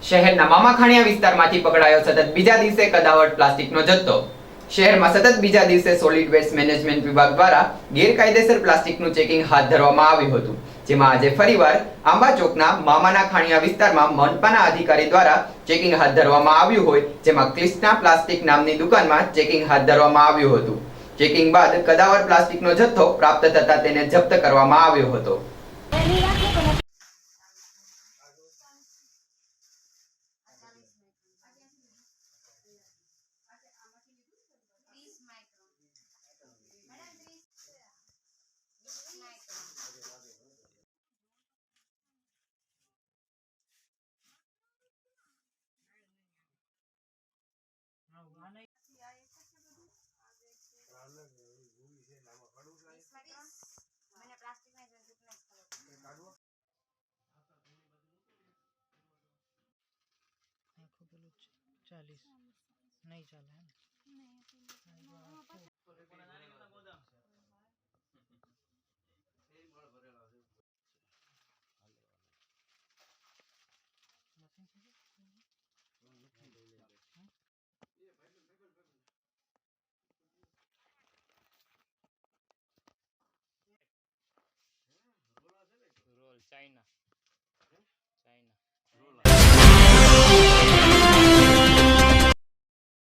શહેરના મામાખાણીયા વિસ્તારમાંથી પકડાયો સતત બીજા દિવસે કદાવર પ્લાસ્ટિકનો જથ્થો। શહેરમાં સતત બીજા દિવસે સોલિડ વેસ્ટ મેનેજમેન્ટ વિભાગ દ્વારા ગેરકાયદેસર પ્લાસ્ટિકનું ચેકિંગ હાથ ધરવામાં આવ્યું હતું, જેમાં આજે ફરીવાર આંબા ચોકના મામાના ખાણીયા વિસ્તારમાં મનપાના અધિકારી દ્વારા ચેકિંગ હાથ ધરવામાં આવ્યું હોય, જેમાં ક્લિસ્ના પ્લાસ્ટિક નામની દુકાનમાં ચેકિંગ હાથ ધરવામાં આવ્યું હતું। ચેકિંગ બાદ કદાવર પ્લાસ્ટિકનો જથ્થો પ્રાપ્ત થતા તેને જપ્ત કરવામાં આવ્યો હતો। પેલું 40 નહીં ચાલે હે રોલ ચાઇના